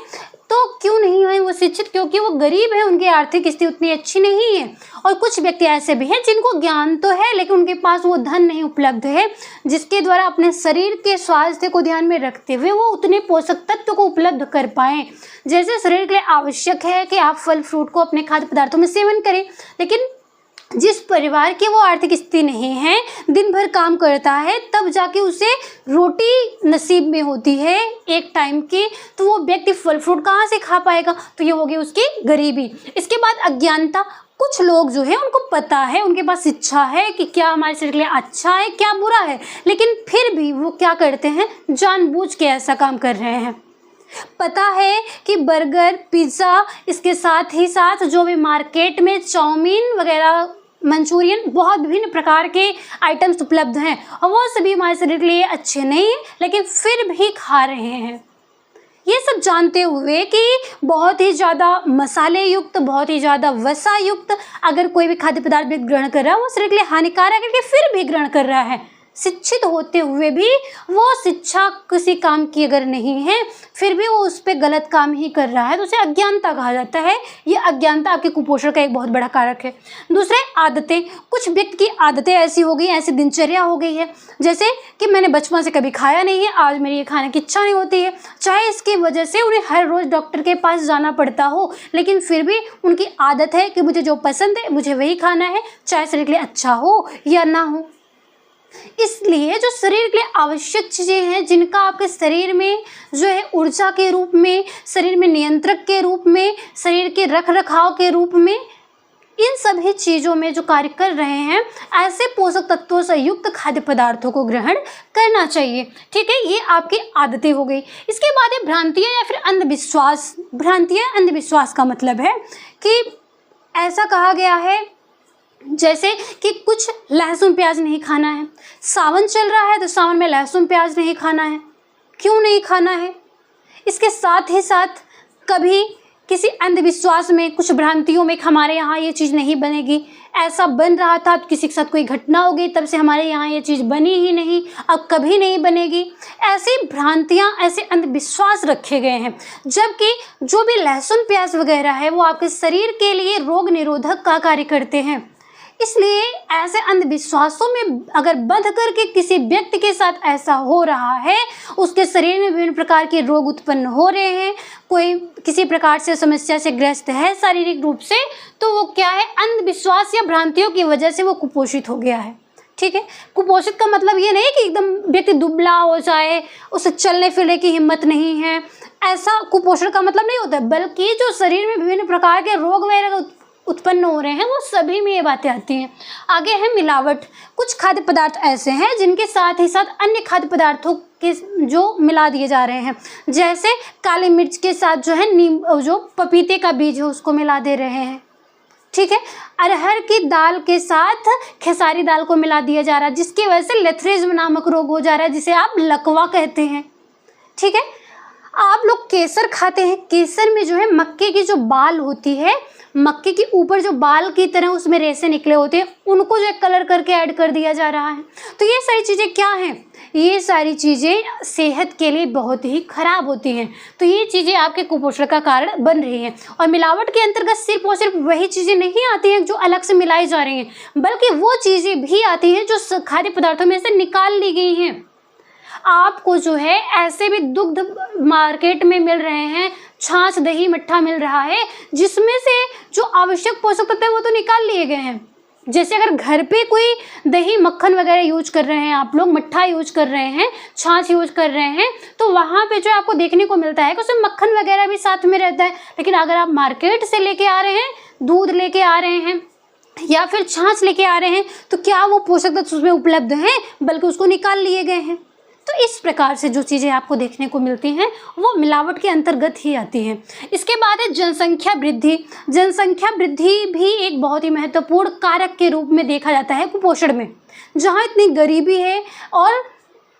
तो क्यों नहीं है वो शिक्षित, क्योंकि वो गरीब है, उनकी आर्थिक स्थिति उतनी अच्छी नहीं है। और कुछ व्यक्ति ऐसे भी हैं जिनको ज्ञान तो है लेकिन उनके पास वो धन नहीं उपलब्ध है जिसके द्वारा अपने शरीर के स्वास्थ्य को ध्यान में रखते हुए वो उतने पोषक तत्व को उपलब्ध कर पाएँ। जैसे शरीर के लिए आवश्यक है कि आप फल फ्रूट को अपने खाद्य पदार्थों में सेवन करें, लेकिन जिस परिवार की वो आर्थिक स्थिति नहीं है, दिन भर काम करता है, तब जाके उसे रोटी नसीब में होती है एक टाइम की, तो वो व्यक्ति फल फ्रूट कहाँ से खा पाएगा। तो ये होगी उसकी गरीबी। इसके बाद अज्ञानता। कुछ लोग जो है उनको पता है, उनके पास शिक्षा है कि क्या हमारे शरीर के लिए अच्छा है क्या बुरा है, लेकिन फिर भी वो क्या करते हैं, जानबूझ के ऐसा काम कर रहे हैं। पता है कि बर्गर, पिज़्ज़ा, इसके साथ ही साथ जो भी मार्केट में चाउमीन वगैरह, मंचूरियन, बहुत विभिन्न प्रकार के आइटम्स उपलब्ध हैं और वो सभी हमारे शरीर के लिए अच्छे नहीं हैं, लेकिन फिर भी खा रहे हैं। ये सब जानते हुए कि बहुत ही ज़्यादा मसाले युक्त, बहुत ही ज़्यादा वसा युक्त अगर कोई भी खाद्य पदार्थ भी ग्रहण कर रहा है वो शरीर के लिए हानिकारक है, फिर भी ग्रहण कर रहा है। शिक्षित होते हुए भी वो शिक्षा किसी काम की अगर नहीं है फिर भी वो उस पर गलत काम ही कर रहा है, तो उसे अज्ञानता कहा जाता है। ये अज्ञानता आपके कुपोषण का एक बहुत बड़ा कारक है। दूसरे आदतें। कुछ व्यक्ति की आदतें ऐसी हो गई, ऐसी दिनचर्या हो गई है जैसे कि मैंने बचपन से कभी खाया नहीं है, आज मेरी ये खाने की इच्छा नहीं होती है, चाहे इसकी वजह से उन्हें हर रोज़ डॉक्टर के पास जाना पड़ता हो, लेकिन फिर भी उनकी आदत है कि मुझे जो पसंद है मुझे वही खाना है, चाहे शरीर के लिए अच्छा हो या ना हो। इसलिए जो शरीर के लिए आवश्यक चीज़ें हैं, जिनका आपके शरीर में जो है ऊर्जा के रूप में, शरीर में नियंत्रक के रूप में, शरीर के रख रखाव के रूप में, इन सभी चीज़ों में जो कार्य कर रहे हैं, ऐसे पोषक तत्वों से युक्त खाद्य पदार्थों को ग्रहण करना चाहिए। ठीक है, ये आपकी आदतें हो गई। इसके बाद है भ्रांतियाँ या फिर अंधविश्वास। भ्रांतियाँ, अंधविश्वास का मतलब है कि ऐसा कहा गया है जैसे कि कुछ लहसुन प्याज नहीं खाना है, सावन चल रहा है तो सावन में लहसुन प्याज नहीं खाना है। क्यों नहीं खाना है? इसके साथ ही साथ कभी किसी अंधविश्वास में, कुछ भ्रांतियों में हमारे यहाँ ये चीज़ नहीं बनेगी, ऐसा बन रहा था तो किसी के साथ कोई घटना हो गई तब से हमारे यहाँ ये चीज़ बनी ही नहीं, अब कभी नहीं बनेगी। ऐसी भ्रांतियाँ, ऐसे अंधविश्वास रखे गए हैं, जबकि जो भी लहसुन प्याज वगैरह है वो आपके शरीर के लिए रोग निरोधक का कार्य करते हैं। इसलिए ऐसे अंधविश्वासों में अगर बंध करके किसी व्यक्ति के साथ ऐसा हो रहा है, उसके शरीर में विभिन्न प्रकार के रोग उत्पन्न हो रहे हैं, कोई किसी प्रकार से समस्या से ग्रस्त है शारीरिक रूप से, तो वो क्या है, अंधविश्वास या भ्रांतियों की वजह से वो कुपोषित हो गया है। ठीक है, कुपोषित का मतलब ये नहीं कि एकदम व्यक्ति दुबला हो जाए, उसे चलने फिरने की हिम्मत नहीं है, ऐसा कुपोषण का मतलब नहीं होता, बल्कि जो शरीर में विभिन्न प्रकार के रोग वगैरह उत्पन्न हो रहे हैं वो सभी में ये बातें आती हैं। आगे है मिलावट। कुछ खाद्य पदार्थ ऐसे हैं जिनके साथ ही साथ अन्य खाद्य पदार्थों के जो मिला दिए जा रहे हैं, जैसे काली मिर्च के साथ जो है जो पपीते का बीज है उसको मिला दे रहे हैं। ठीक है, अरहर की दाल के साथ खेसारी दाल को मिला दिया जा रहा है, जिसकी वजह से लेथरिज्म नामक रोग हो जा रहा है, जिसे आप लकवा कहते हैं। ठीक है, आप लोग केसर खाते हैं, केसर में जो है मक्के की जो बाल होती है, मक्के के ऊपर जो बाल की तरह उसमें रेशे निकले होते हैं, उनको जो कलर करके ऐड कर दिया जा रहा है। तो ये सारी चीज़ें क्या हैं, ये सारी चीज़ें सेहत के लिए बहुत ही खराब होती हैं। तो ये चीज़ें आपके कुपोषण का कारण बन रही हैं। और मिलावट के अंतर्गत सिर्फ और सिर्फ वही चीज़ें नहीं आती हैं जो अलग से मिलाई जा रही हैं, बल्कि वो चीज़ें भी आती हैं जो खाद्य पदार्थों में से निकाल ली गई हैं। आपको जो है ऐसे भी दुग्ध मार्केट में मिल रहे हैं, छाछ दही मट्ठा मिल रहा है, जिसमें से जो आवश्यक पोषक तत्व है वो तो निकाल लिए गए हैं। जैसे अगर घर पे कोई दही मक्खन वगैरह यूज कर रहे हैं, आप लोग मट्ठा यूज कर रहे हैं, छाछ यूज कर रहे हैं, तो वहाँ पे जो आपको देखने को मिलता है कि उसमें मक्खन वगैरह भी साथ में रहता है। लेकिन अगर आप मार्केट से लेके आ रहे हैं, दूध लेके आ रहे हैं या फिर छाछ लेके आ रहे हैं, तो क्या वो पोषक तत्व उसमें उपलब्ध हैं, बल्कि उसको निकाल लिए गए हैं। तो इस प्रकार से जो चीज़ें आपको देखने को मिलती हैं वो मिलावट के अंतर्गत ही आती हैं। इसके बाद है जनसंख्या वृद्धि। जनसंख्या वृद्धि भी एक बहुत ही महत्वपूर्ण कारक के रूप में देखा जाता है कुपोषण में। जहाँ इतनी गरीबी है और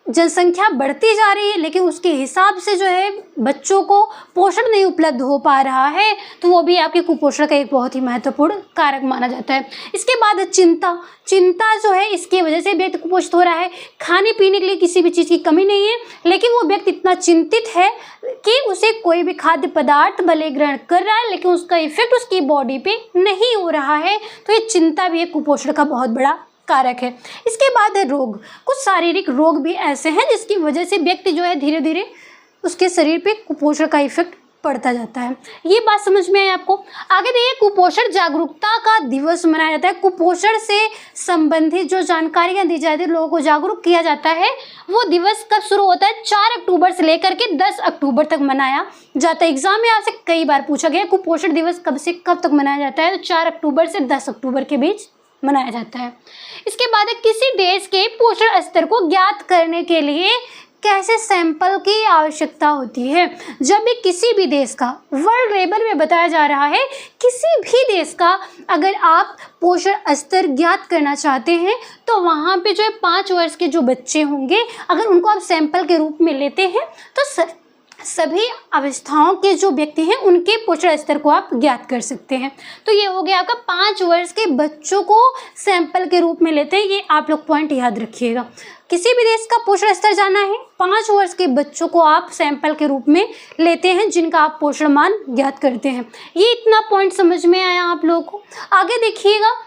जनसंख्या बढ़ती जा रही है, लेकिन उसके हिसाब से जो है बच्चों को पोषण नहीं उपलब्ध हो पा रहा है, तो वो भी आपके कुपोषण का एक बहुत ही महत्वपूर्ण कारक माना जाता है। इसके बाद चिंता। चिंता जो है इसकी वजह से व्यक्ति कुपोषित हो रहा है। खाने पीने के लिए किसी भी चीज़ की कमी नहीं है, लेकिन वो व्यक्ति इतना चिंतित है कि उसे कोई भी खाद्य पदार्थ भले ग्रहण कर रहा है, लेकिन उसका इफेक्ट उसकी बॉडी पे नहीं हो रहा है। तो ये चिंता भी एक कुपोषण का बहुत बड़ा कारक है। इसके बाद है रोग। कुछ शारीरिक रोग भी ऐसे हैं जिसकी वजह से व्यक्ति जो है धीरे धीरे उसके शरीर पे कुपोषण का इफेक्ट पड़ता जाता है। ये बात समझ में आई आपको। आगे देखिए, कुपोषण जागरूकता का दिवस मनाया जाता है। कुपोषण से संबंधित जो जानकारियां दी जाती है, लोगों को जागरूक किया जाता है, वो दिवस कब शुरू होता है? 4 अक्टूबर से लेकर के 10 अक्टूबर तक मनाया जाता है। एग्जाम में आपसे कई बार पूछा गया कुपोषण दिवस कब से कब तक मनाया जाता है, तो 4 अक्टूबर से 10 अक्टूबर के बीच मनाया जाता है। इसके बाद किसी देश के पोषण स्तर को ज्ञात करने के लिए कैसे सैंपल की आवश्यकता होती है? जब भी किसी भी देश का वर्ल्ड लेवल में बताया जा रहा है, किसी भी देश का अगर आप पोषण स्तर ज्ञात करना चाहते हैं, तो वहाँ पे जो है 5 वर्ष के जो बच्चे होंगे, अगर उनको आप सैंपल के रूप में लेते हैं, तो सभी अवस्थाओं के जो व्यक्ति हैं उनके पोषण स्तर को आप ज्ञात कर सकते हैं। तो ये हो गया आपका 5 वर्ष के बच्चों को सैंपल के रूप में लेते हैं। ये आप लोग पॉइंट याद रखिएगा। किसी भी देश का पोषण स्तर जानना है, 5 वर्ष के बच्चों को आप सैंपल के रूप में लेते हैं, जिनका आप पोषण मान ज्ञात करते हैं। ये इतना पॉइंट समझ में आया आप लोगों को। आगे देखिएगा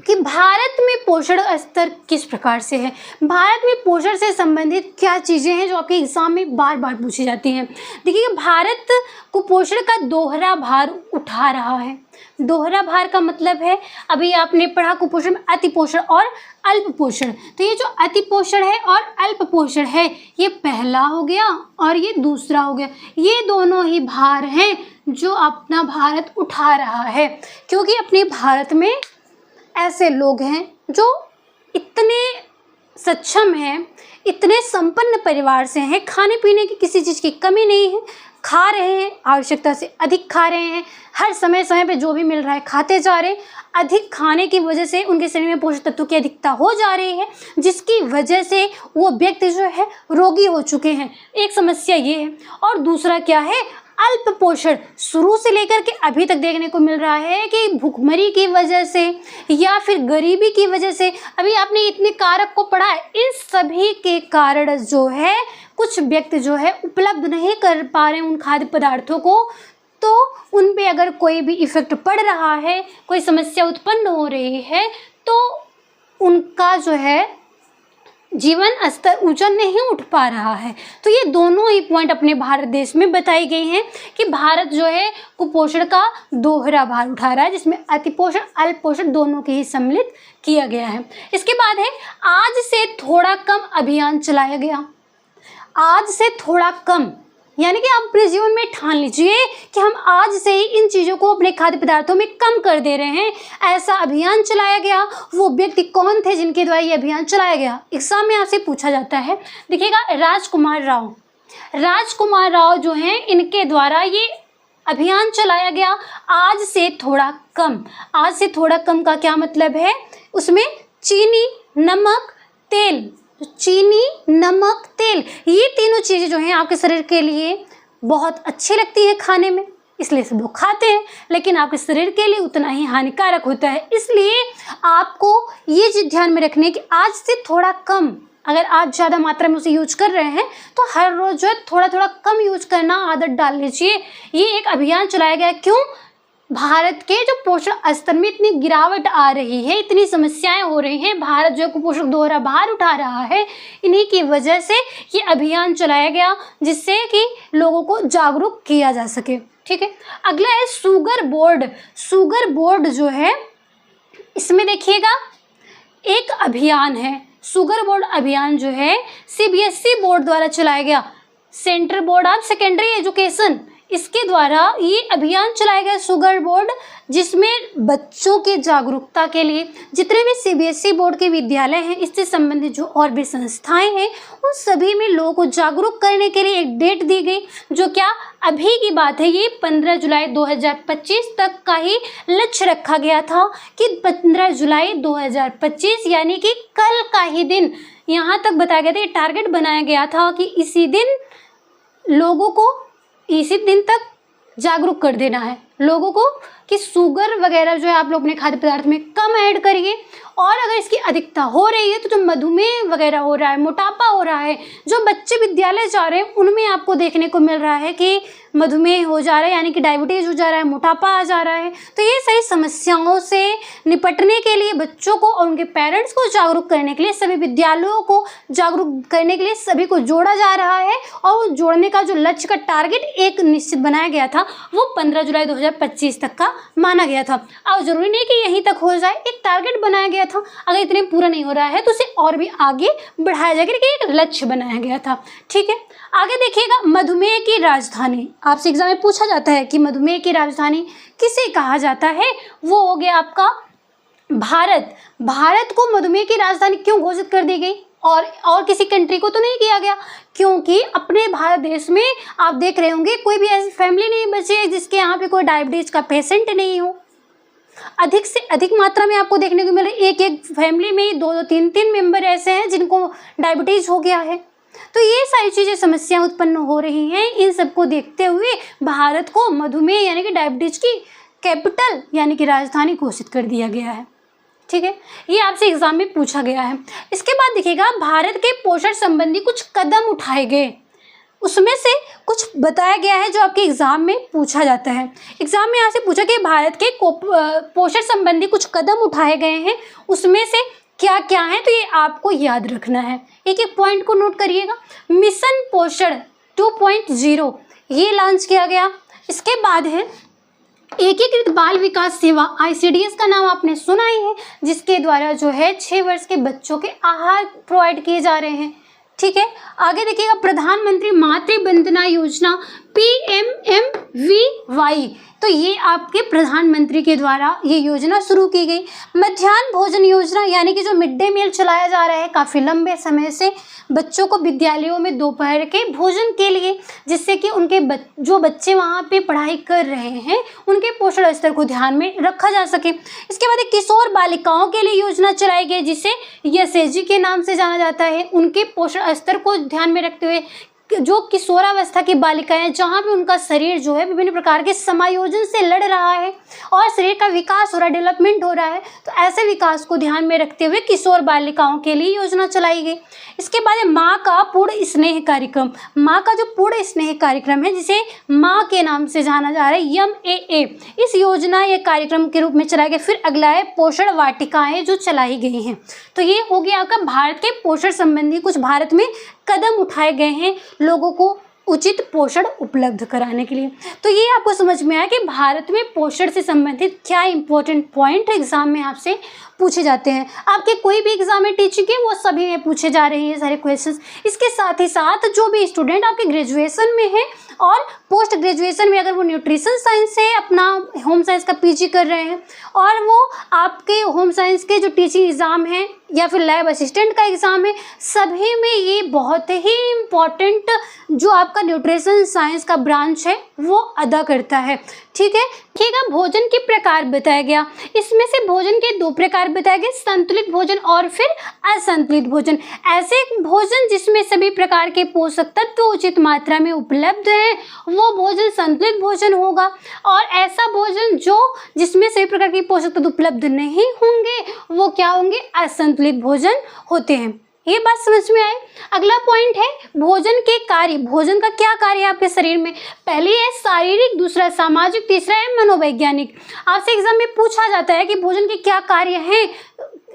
कि भारत में पोषण स्तर किस प्रकार से है। भारत में पोषण से संबंधित क्या चीज़ें हैं जो आपके एग्जाम में बार बार पूछी जाती हैं। देखिए, भारत कुपोषण का दोहरा भार उठा रहा है। दोहरा भार का मतलब है, अभी आपने पढ़ा कुपोषण में अति पोषण और अल्प पोषण। तो ये जो अति पोषण है और अल्प पोषण है, ये पहला हो गया और ये दूसरा हो गया। ये दोनों ही भार हैं जो अपना भारत उठा रहा है, क्योंकि अपने भारत में ऐसे लोग हैं जो इतने सक्षम हैं, इतने संपन्न परिवार से हैं, खाने पीने की किसी चीज़ की कमी नहीं है, खा रहे हैं, आवश्यकता से अधिक खा रहे हैं, हर समय समय पे जो भी मिल रहा है खाते जा रहे हैं। अधिक खाने की वजह से उनके शरीर में पोषक तत्वों की अधिकता हो जा रही है, जिसकी वजह से वो व्यक्ति जो है रोगी हो चुके हैं। एक समस्या ये है। और दूसरा क्या है? अल्प पोषण। शुरू से लेकर के अभी तक देखने को मिल रहा है कि भूखमरी की वजह से या फिर गरीबी की वजह से, अभी आपने इतने कारक को पढ़ा है, इन सभी के कारण जो है कुछ व्यक्ति जो है उपलब्ध नहीं कर पा रहे हैं उन खाद्य पदार्थों को। तो उन पे अगर कोई भी इफेक्ट पड़ रहा है, कोई समस्या उत्पन्न हो रही है, उनका जो है जीवन स्तर ऊंचा नहीं उठ पा रहा है। तो ये दोनों ही पॉइंट अपने भारत देश में बताई गई हैं कि भारत जो है कुपोषण का दोहरा भार उठा रहा है, जिसमें अतिपोषण अल्प पोषण दोनों के ही सम्मिलित किया गया है। इसके बाद है आज से थोड़ा कम अभियान चलाया गया। आज से थोड़ा कम यानी कि आप अपने जीवन में ठान लीजिए कि हम आज से ही इन चीज़ों को अपने खाद्य पदार्थों में कम कर दे रहे हैं। ऐसा अभियान चलाया गया। वो व्यक्ति कौन थे जिनके द्वारा ये अभियान चलाया गया? एग्जाम में आपसे पूछा जाता है। देखिएगा, राजकुमार राव जो हैं, इनके द्वारा ये अभियान चलाया गया। आज से थोड़ा कम। आज से थोड़ा कम का क्या मतलब है? उसमें चीनी, नमक, तेल, चीनी, नमक, तेल, ये तीनों चीज़ें जो हैं आपके शरीर के लिए बहुत अच्छी लगती है खाने में, इसलिए सब लोग खाते हैं, लेकिन आपके शरीर के लिए उतना ही हानिकारक होता है। इसलिए आपको ये चीज़ ध्यान में रखनी है कि आज से थोड़ा कम, अगर आप ज़्यादा मात्रा में उसे यूज कर रहे हैं तो हर रोज़ जो है थोड़ा थोड़ा कम यूज करना आदत डाल लीजिए। ये एक अभियान चलाया गया। क्यों? भारत के जो पोषण स्तर में इतनी गिरावट आ रही है, इतनी समस्याएं हो रही हैं, भारत जो कुपोषण दोहरा भार उठा रहा है, इन्हीं की वजह से ये अभियान चलाया गया, जिससे कि लोगों को जागरूक किया जा सके। ठीक है, अगला है शुगर बोर्ड। शुगर बोर्ड जो है, इसमें देखिएगा एक अभियान है। शुगर बोर्ड अभियान जो है CBSE बोर्ड द्वारा चलाया गया, central board of secondary education, इसके द्वारा ये अभियान चलाया गया शुगर बोर्ड, जिसमें बच्चों की जागरूकता के लिए जितने भी CBSE बोर्ड के विद्यालय हैं, इससे संबंधित जो और भी संस्थाएं हैं, उन सभी में लोगों को जागरूक करने के लिए एक डेट दी गई, जो क्या अभी की बात है, ये 15 जुलाई 2025 तक का ही लक्ष्य रखा गया था कि 15 जुलाई 2025 यानी कि कल का ही दिन, यहाँ तक बताया गया था, ये टारगेट बनाया गया था कि इसी दिन लोगों को इसी दिन तक जागरूक कर देना है लोगों को कि शुगर वगैरह जो है आप लोग अपने खाद्य पदार्थ में कम ऐड करिए, और अगर इसकी अधिकता हो रही है तो जो मधुमेह वगैरह हो रहा है, मोटापा हो रहा है, जो बच्चे विद्यालय जा रहे हैं उनमें आपको देखने को मिल रहा है कि मधुमेह हो जा रहा है, यानी कि डायबिटीज़ हो जा रहा है, मोटापा आ जा रहा है। तो ये सारी समस्याओं से निपटने के लिए बच्चों को और उनके पेरेंट्स को जागरूक करने के लिए, सभी विद्यालयों को जागरूक करने के लिए सभी को जोड़ा जा रहा है, और वो जोड़ने का जो लक्ष्य का टारगेट एक निश्चित बनाया गया था वो 15 जुलाई 2025 तक का माना गया था। अब जरूरी नहीं कि यहीं तक हो जाए, एक टारगेट बनाया गया था, अगर इतने पूरा नहीं हो रहा है तो उसे और भी आगे बढ़ाया जाएगा, लेकिन एक लक्ष्य बनाया गया था। ठीक है, आगे देखिएगा, मधुमेह की राजधानी। आपसे एग्जाम में पूछा जाता है कि मधुमेह की राजधानी किसे कहा जाता है? वो हो गया आपका भारत। भारत को मधुमेह की राजधानी क्यों घोषित कर दी गई और किसी कंट्री को तो नहीं किया गया? क्योंकि अपने भारत देश में आप देख रहे होंगे कोई भी ऐसी फैमिली नहीं बची है जिसके यहाँ पे कोई डायबिटीज का पेशेंट नहीं हो। अधिक से अधिक मात्रा में आपको देखने को मिल रहा है, एक एक फैमिली में 2-2 3-3 मेंबर ऐसे हैं जिनको डायबिटीज हो गया है। तो ये सारी चीज़ें समस्याएं उत्पन्न हो रही हैं। इन सबको देखते हुए भारत को मधुमेह यानी कि डायबिटीज की कैपिटल यानी कि राजधानी घोषित कर दिया गया है। ठीक है, ये आपसे एग्जाम में पूछा गया है। इसके बाद देखिएगा, भारत के पोषण संबंधी कुछ कदम उठाए गए, उसमें से कुछ बताया गया है जो आपके एग्जाम में पूछा जाता है। एग्जाम में यहाँ से पूछा कि भारत के पोषण संबंधी कुछ कदम उठाए गए हैं, उसमें से क्या क्या है, तो ये आपको याद रखना है। एक एक पॉइंट को नोट करिएगा। मिशन पोषण 2.0 ये लॉन्च किया गया। इसके बाद है एकीकृत बाल विकास सेवा, ICDS का नाम आपने सुना ही है, जिसके द्वारा जो है 6 वर्ष के बच्चों के आहार प्रोवाइड किए जा रहे हैं। ठीक है, आगे देखिएगा, प्रधानमंत्री मातृ वंदना योजना PMMVY, तो ये आपके प्रधानमंत्री के द्वारा ये योजना शुरू की गई। मध्याह्न भोजन योजना यानी कि जो मिड डे मील चलाया जा रहा है काफ़ी लंबे समय से बच्चों को विद्यालयों में दोपहर के भोजन के लिए, जिससे कि उनके जो बच्चे वहाँ पे पढ़ाई कर रहे हैं उनके पोषण स्तर को ध्यान में रखा जा सके। इसके बाद एक किशोर बालिकाओं के लिए योजना चलाई गई जिसे SHG के नाम से जाना जाता है। उनके पोषण स्तर को ध्यान में रखते हुए जो किशोरावस्था की बालिकाएं हैं, जहाँ पे उनका शरीर जो है विभिन्न प्रकार के समायोजन से लड़ रहा है और शरीर का विकास हो रहा है, डेवलपमेंट हो रहा है, तो ऐसे विकास को ध्यान में रखते हुए किशोर बालिकाओं के लिए योजना चलाई गई। इसके बाद है माँ का पूर्ण स्नेह कार्यक्रम। माँ का जो पूर्ण स्नेह कार्यक्रम है, जिसे माँ के नाम से जाना जा रहा है, MAA, इस योजना या कार्यक्रम के रूप में चलाया गया। फिर अगला है पोषण वाटिकाएं जो चलाई गई हैं। तो ये हो गया आपका भारत के पोषण संबंधी कुछ भारत में कदम उठाए गए हैं लोगों को उचित पोषण उपलब्ध कराने के लिए। तो ये आपको समझ में आया कि भारत में पोषण से संबंधित क्या इंपॉर्टेंट पॉइंट एग्जाम में आपसे पूछे जाते हैं। आपके कोई भी एग्जाम में टीचिंग के वो सभी में पूछे जा रहे हैं सारे क्वेश्चंस। इसके साथ ही साथ जो भी स्टूडेंट आपके ग्रेजुएशन में है और पोस्ट ग्रेजुएशन में अगर वो न्यूट्रिशन साइंस से अपना होम साइंस का PG कर रहे हैं और वो आपके होम साइंस के जो टीचिंग एग्ज़ाम है या फिर लैब असिस्टेंट का एग्ज़ाम है, सभी में ये बहुत ही इम्पॉर्टेंट जो आपका न्यूट्रिशन साइंस का ब्रांच है वो अदा करता है। ठीक है, देखिएगा भोजन के प्रकार बताया गया। इसमें से भोजन के 2 प्रकार बताए गए, संतुलित भोजन और फिर असंतुलित भोजन। ऐसे भोजन जिसमें सभी प्रकार के पोषक तत्व उचित मात्रा में उपलब्ध हैं, वो भोजन संतुलित भोजन होगा। और ऐसा भोजन जो जिसमें सभी प्रकार के पोषक तत्व उपलब्ध नहीं होंगे, वो क्या होंगे, असंतुलित भोजन होते हैं। ये बात समझ में आए। अगला पॉइंट है भोजन के कार्य। भोजन का क्या कार्य है आपके शरीर में? पहली है शारीरिक, दूसरा सामाजिक, तीसरा है मनोवैज्ञानिक। आपसे एग्जाम में पूछा जाता है कि भोजन के क्या कार्य हैं,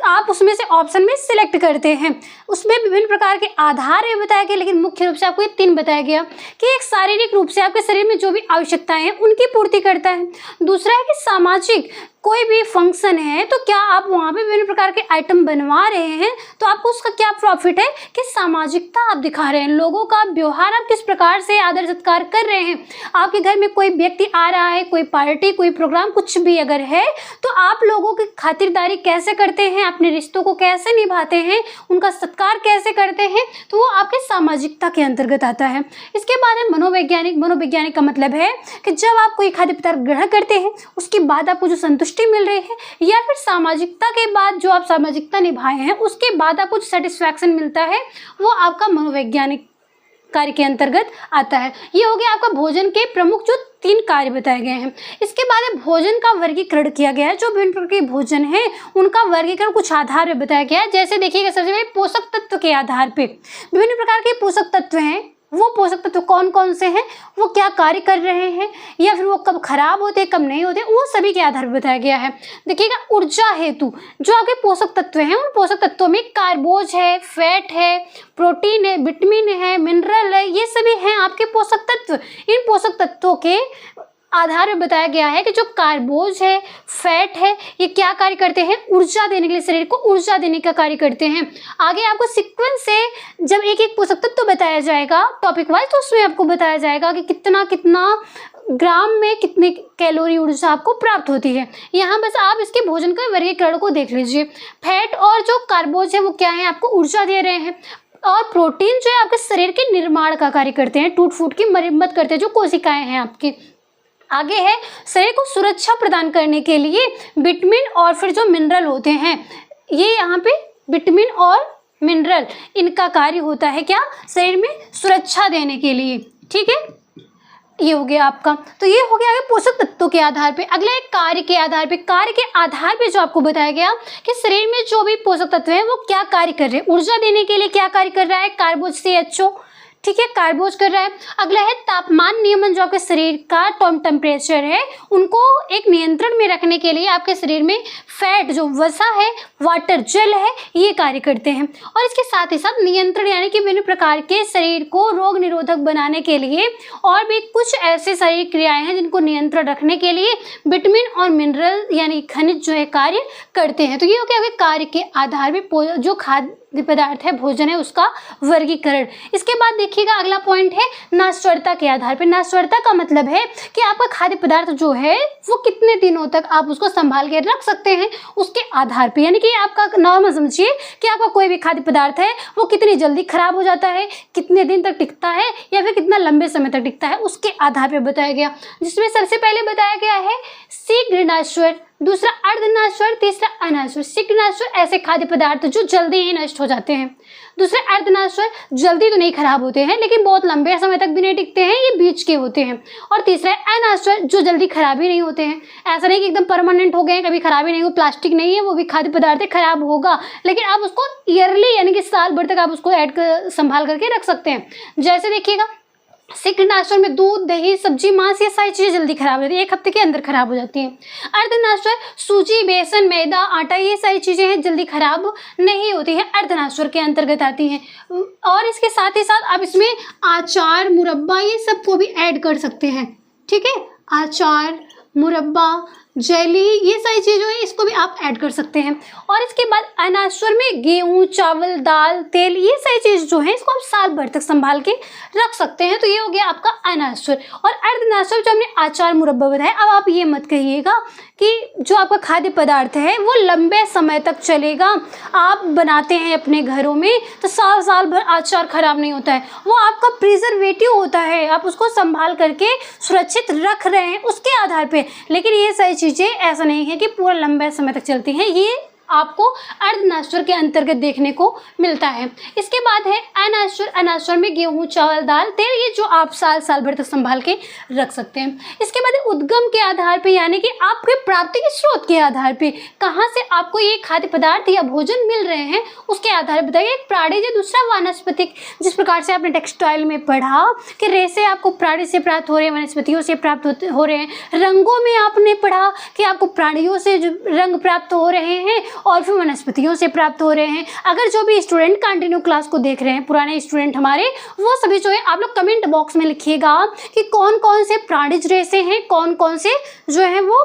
आप उसमें से ऑप्शन में सिलेक्ट करते हैं। उसमें विभिन्न प्रकार के आधार है बताया गया, लेकिन मुख्य रूप से आपको ये 3 बताया गया कि एक शारीरिक रूप से आपके शरीर में जो भी आवश्यकताएं हैं उनकी पूर्ति करता है। दूसरा है कि सामाजिक, कोई भी फंक्शन है तो क्या आप वहाँ पे विभिन्न प्रकार के आइटम बनवा रहे हैं तो आपको उसका क्या प्रॉफिट है कि सामाजिकता आप दिखा रहे हैं, लोगों का व्यवहार आप किस प्रकार से आदर सत्कार कर रहे हैं। आपके घर में कोई व्यक्ति आ रहा है, कोई पार्टी, कोई प्रोग्राम, कुछ भी अगर है, तो आप लोगों की खातिरदारी कैसे करते हैं, अपने रिश्तों को कैसे निभाते हैं, उनका सत्कार कैसे करते हैं, तो वो आपके सामाजिकता के अंतर्गत आता है। इसके बाद है मनोवैज्ञानिक। मनोवैज्ञानिक का मतलब है कि जब आप कोई खाद्य पदार्थ ग्रहण करते हैं उसके बाद आपको जो संतुष्टि मिल रही है, या फिर सामाजिकता के बाद जो आप सामाजिकता निभाए हैं उसके बाद आपको सेटिस्फैक्शन मिलता है, वो आपका मनोवैज्ञानिक कार्य के अंतर्गत आता है। ये हो गया आपका भोजन के प्रमुख जो 3 कार्य बताए गए हैं। इसके बाद भोजन का वर्गीकरण किया गया है। जो विभिन्न प्रकार के भोजन है उनका वर्गीकरण कुछ आधार पर बताया गया है। जैसे देखिएगा, सबसे पहले पोषक तत्व के आधार पे विभिन्न प्रकार के पोषक तत्व हैं। वो पोषक तत्व कौन कौन से हैं, वो क्या कार्य कर रहे हैं, या फिर वो कब खराब होते हैं, कब नहीं होते, वो सभी के आधार पर बताया गया है। देखिएगा, ऊर्जा हेतु जो आपके पोषक तत्व हैं, उन पोषक तत्वों में कार्बोज है, फैट है, प्रोटीन है, विटामिन है, मिनरल है, ये सभी हैं आपके पोषक तत्व। इन पोषक तत्वों के आधार पर बताया गया है कि जो कार्बोज है, फैट है, ये क्या कार्य करते हैं, ऊर्जा देने के लिए, शरीर को ऊर्जा देने का कार्य करते हैं। आगे आपको सीक्वेंस से जब एक एक पोषक तत्व बताया जाएगा टॉपिक वाइज, तो उसमें आपको बताया जाएगा कि कितना कितना ग्राम में कितने कैलोरी ऊर्जा आपको प्राप्त होती है। यहाँ बस आप इसके भोजन के वर्गीकरण को देख लीजिए। फैट और जो कार्बोज है वो क्या है, आपको ऊर्जा दे रहे हैं। और प्रोटीन जो है आपके शरीर के निर्माण का कार्य करते हैं, टूट फूट की मरम्मत करते हैं, जो कोशिकाएं हैं आपकी। आगे है शरीर को सुरक्षा प्रदान करने के लिए विटामिन और फिर जो मिनरल होते हैं, ये यहाँ पे विटामिन और मिनरल, इनका कार्य होता है क्या, शरीर में सुरक्षा देने के लिए। ठीक है, ये हो गया आपका। तो ये हो गया है पोषक तत्वों के आधार पे। अगला एक कार्य के आधार पे। कार्य के आधार पे जो आपको बताया गया कि शरीर में जो भी पोषक तत्व है वो क्या कार्य कर रहे हैं। ऊर्जा देने के लिए क्या कार्य कर रहा है, कार्बोज CHO, ठीक है, कार्बोज कर रहा है। अगला है तापमान नियमन। जो आपके शरीर का टेम्परेचर है उनको एक नियंत्रण में रखने के लिए आपके शरीर में फैट, जो वसा है, वाटर, जल है, ये कार्य करते हैं। और इसके साथ ही साथ नियंत्रण, यानी कि विभिन्न प्रकार के शरीर को रोग निरोधक बनाने के लिए और भी कुछ ऐसे शारीरिक क्रियाएं हैं जिनको नियंत्रण रखने के लिए विटामिन और मिनरल यानी खनिज जो है कार्य करते हैं। तो ये हो गया कार्य के आधार पर जो खाद्य पदार्थ है, भोजन है, उसका वर्गीकरण। इसके बाद देखिएगा अगला पॉइंट है नाश्वरता के आधार पे। नाश्वरता का मतलब है कि आपका खाद्य पदार्थ जो है वो कितने दिनों तक आप उसको संभाल के रख सकते हैं, उसके आधार पे। यानी कि आपका नॉर्मल समझिए कि आपका कोई भी खाद्य पदार्थ है वो कितनी जल्दी खराब हो जाता है, कितने दिन तक टिकता है, या फिर कितना लंबे समय तक टिकता है, उसके आधार पर बताया गया। जिसमें सबसे पहले बताया गया है शीघ्र नाश्वर, दूसरा अर्धनश्वर, तीसरा अनश्वर। शीघ्रनश्वर ऐसे खाद्य पदार्थ जो जल्दी ही नष्ट हो जाते हैं। दूसरा अर्धनश्वर जल्दी तो नहीं खराब होते हैं लेकिन बहुत लंबे समय तक भी नहीं टिकते हैं, ये बीच के होते हैं। और तीसरा अनश्वर जो जल्दी खराब ही नहीं होते हैं। ऐसा नहीं कि एकदम परमानेंट हो गए हैं, कभी खराब ही नहीं हो, प्लास्टिक नहीं है, वो भी खाद्य पदार्थ है, खराब होगा लेकिन आप उसको ईयरली यानी कि साल भर तक आप उसको संभाल करके रख सकते हैं। जैसे देखिएगा शीघ्रनश्वर में दूध, दही, सब्जी, मांस, ये सारी चीज़ें जल्दी खराब हो जाती है, 1 हफ्ते के अंदर खराब हो जाती हैं। अर्धनश्वर सूजी, बेसन, मैदा, आटा, ये सारी चीज़ें हैं जल्दी खराब नहीं होती हैं, अर्धनश्वर के अंतर्गत आती हैं। और इसके साथ ही साथ आप इसमें अचार, मुरब्बा, ये सबको भी ऐड कर सकते हैं। ठीक है, अचार, मुरब्बा, जेली, ये सारी चीज़ें हैं, इसको भी आप ऐड कर सकते हैं। और इसके बाद अनश्वर में गेहूँ, चावल, दाल, तेल, ये सारी चीज़ जो है इसको आप साल भर तक संभाल के रख सकते हैं। तो ये हो गया आपका अनश्वर। और अर्धनश्वर जो हमने अचार, मुरब्बा बताया, अब आप ये मत कहिएगा कि जो आपका खाद्य पदार्थ है वो लंबे समय तक चलेगा। आप बनाते हैं अपने घरों में तो साल भर अचार खराब नहीं होता है, वो आपका प्रिजर्वेटिव होता है, आप उसको संभाल करके सुरक्षित रख रहे हैं उसके आधार पे। लेकिन ये सारी चीज़ें ऐसा नहीं है कि पूरा लंबे समय तक चलती हैं, ये आपको अर्धनश्वर के अंतर्गत देखने को मिलता है। इसके बाद है अनश्वर। अनश्वर में गेहूँ, चावल, दाल, तेल, ये जो आप साल भर तक संभाल के रख सकते हैं। इसके बाद उद्गम के आधार पे यानी कि आपके प्राप्ति के स्रोत के आधार पे कहाँ से आपको ये खाद्य पदार्थ या भोजन मिल रहे हैं उसके आधार पर बताइए। एक प्राणिज, दूसरा वानस्पतिक। जिस प्रकार से आपने टेक्सटाइल में पढ़ा कि रेशे आपको प्राणी से प्राप्त हो रहे हैं, वनस्पतियों से प्राप्त हो रहे हैं। रंगों में आपने पढ़ा कि आपको प्राणियों से जो रंग प्राप्त हो रहे हैं और फिर वनस्पतियों से प्राप्त हो रहे हैं। अगर जो भी स्टूडेंट कंटिन्यू क्लास को देख रहे हैं, पुराने स्टूडेंट हमारे, वो सभी जो है आप लोग कमेंट बॉक्स में लिखिएगा कि कौन कौन से प्राणिज रेशे हैं, कौन कौन से जो है वो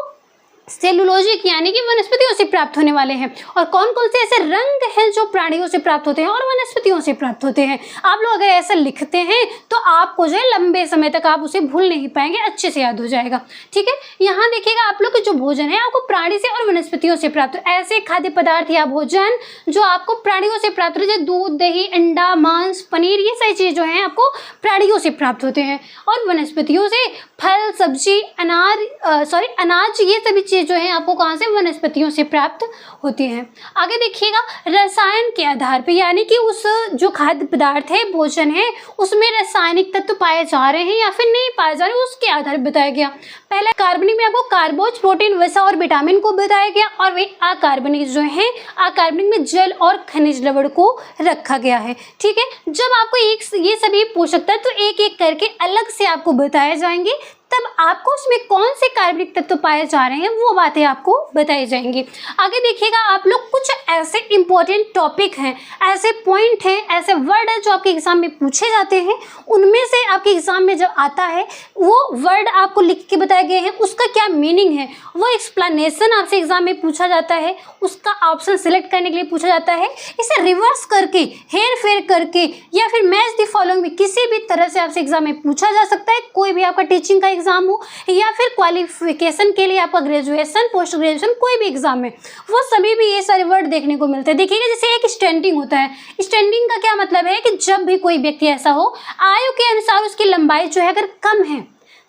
सेलुलोजिक यानी कि वनस्पतियों से प्राप्त होने वाले हैं, और कौन कौन से ऐसे रंग हैं जो प्राणियों से प्राप्त होते हैं और वनस्पतियों से प्राप्त होते हैं। आप लोग अगर ऐसा लिखते हैं तो आपको जो है लंबे समय तक आप उसे भूल नहीं पाएंगे, अच्छे से याद हो जाएगा। ठीक है, यहाँ देखिएगा आप लोग के जो भोजन है आपको प्राणी से और वनस्पतियों से प्राप्त हो, ऐसे खाद्य पदार्थ या भोजन जो आपको प्राणियों से प्राप्त हो, जैसे दूध, दही, अंडा, मांस, पनीर, ये सारी चीज़ जो हैं आपको प्राणियों से प्राप्त होते हैं। और वनस्पतियों से फल, सब्जी, अनाज, ये सभी चीज़ जो है आपको कहाँ से, वनस्पतियों से प्राप्त होती हैं। आगे देखिएगा रसायन के आधार पे यानी कि उस जो खाद्य पदार्थ है, भोजन है, उसमें रासायनिक तत्व पाए जा रहे हैं या फिर नहीं पाए जा रहे, उसके आधार पर बताया गया। पहले कार्बनिक में आपको कार्बोज, प्रोटीन, वसा और विटामिन को बताया गया, और वही अकार्बनिक जो है, अकार्बनिक में जल और खनिज लवण को रखा गया है। ठीक है, जब आपको ये सभी पोषक तत्व एक एक करके अलग से आपको बताए जाएंगे तब आपको उसमें कौन से कार्बनिक तत्व पाए जा रहे हैं वो बातें आपको बताई जाएंगी। आगे देखिएगा आप लोग कुछ ऐसे इंपॉर्टेंट टॉपिक हैं, ऐसे पॉइंट हैं, ऐसे वर्ड हैं जो आपके एग्जाम में पूछे जाते हैं, उनमें से आपके एग्जाम में जब आता है वो वर्ड आपको लिख के बताए गए हैं, उसका क्या मीनिंग है, वो एक्सप्लेनेशन आपसे एग्जाम में पूछा जाता है, उसका ऑप्शन सिलेक्ट करने के लिए पूछा जाता है। इसे रिवर्स करके, हेर फेर करके या फिर मैच द फॉलोइंग में किसी भी तरह से आपसे एग्जाम में पूछा जा सकता है। कोई भी आपका टीचिंग का एग्जाम हो या फिर क्वालिफिकेशन के लिए आपका ग्रेजुएशन, पोस्ट ग्रेजुएशन, कोई भी एग्जाम में, वो सभी भी ये सारे वर्ड देखने को मिलते हैं। देखिएगा जैसे एक स्टैंडिंग होता है, स्टैंडिंग का क्या मतलब है कि जब भी कोई व्यक्ति ऐसा हो, आयु के अनुसार उसकी लंबाई जो है अगर कम है,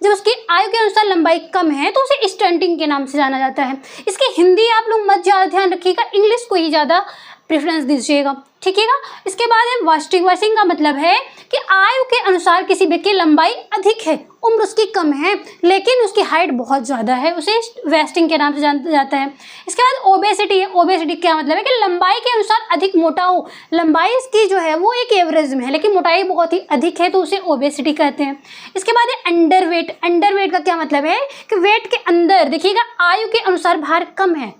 जब उसकी आयु के अनुसार लंबाई कम है तो उसे स्टंटिंग के नाम से जाना जाता है। इसकी हिंदी आप लोग मत ज़्यादा ध्यान रखिएगा, इंग्लिश को ही ज़्यादा प्रेफरेंस दीजिएगा। ठीक है, इसके बाद है वास्टिंग। वास्टिंग का मतलब है कि आयु के अनुसार किसी व्यक्ति की लंबाई अधिक है, उम्र उसकी कम है लेकिन उसकी हाइट बहुत ज़्यादा है, उसे वेस्टिंग के नाम से जाना जाता है। इसके बाद ओबेसिटी है। ओबेसिटी क्या मतलब है कि लंबाई के अनुसार अधिक मोटा हो, लंबाई इसकी जो है वो एक एवरेज में है लेकिन मोटाई बहुत ही अधिक है तो उसे ओबेसिटी कहते हैं। इसके बाद है अंडरवेट। अंडरवेट का क्या मतलब है कि वेट के अंदर, देखिएगा आयु के अनुसार भार कम है,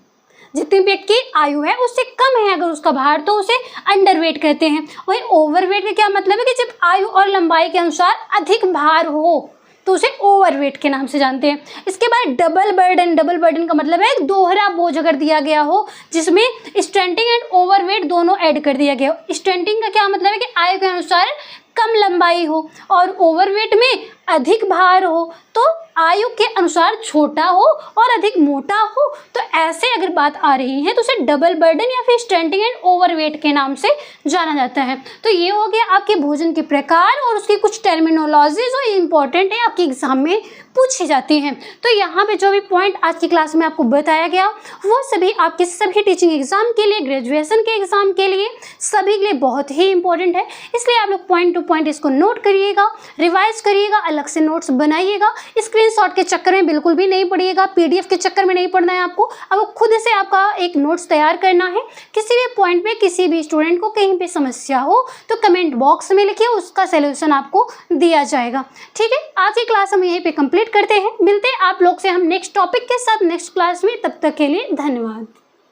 जितनी व्यक्ति की आयु है उससे कम है अगर उसका भार तो उसे अंडरवेट कहते हैं। वही ओवरवेट का क्या मतलब है कि जब आयु और लंबाई के अनुसार अधिक भार हो तो उसे ओवरवेट के नाम से जानते हैं। इसके बाद डबल बर्डन। डबल बर्डन का मतलब है दोहरा बोझ अगर दिया गया हो जिसमें स्टंटिंग एंड ओवरवेट दोनों ऐड कर दिया गया हो। स्टंटिंग का क्या मतलब है कि आयु के अनुसार कम लंबाई हो और ओवरवेट में अधिक भार हो तो आयु के अनुसार छोटा हो और अधिक मोटा हो, तो ऐसे अगर बात आ रही है तो उसे डबल बर्डन या फिर स्टंटिंग एंड ओवरवेट के नाम से जाना जाता है। तो ये हो गया आपके भोजन के प्रकार और उसकी कुछ टर्मिनोलॉजी जो इंपॉर्टेंट है, आपके एग्जाम में पूछी जाती हैं। तो यहाँ पे जो भी पॉइंट आज की क्लास में आपको बताया गया वो सभी आपके सभी टीचिंग एग्जाम के लिए, ग्रेजुएशन के एग्जाम के लिए, सभी के लिए बहुत ही इंपॉर्टेंट है। इसलिए आप लोग पॉइंट टू पॉइंट इसको नोट करिएगा, रिवाइज करिएगा, अलग से नोट्स बनाइएगा। स्क्रीनशॉट के चक्कर में बिल्कुल भी नहीं पड़िएगा, पीडीएफ के चक्कर में नहीं पड़ना है आपको। अब खुद से आपका एक नोट्स तैयार करना है। किसी भी पॉइंट में किसी भी स्टूडेंट को कहीं पे समस्या हो तो कमेंट बॉक्स में लिखिए, उसका सलूशन आपको दिया जाएगा। ठीक है, आज की क्लास हम यहीं पे कंप्लीट करते हैं। मिलते हैं आप लोग से हम नेक्स्ट टॉपिक के साथ नेक्स्ट क्लास में। तब तक के लिए धन्यवाद।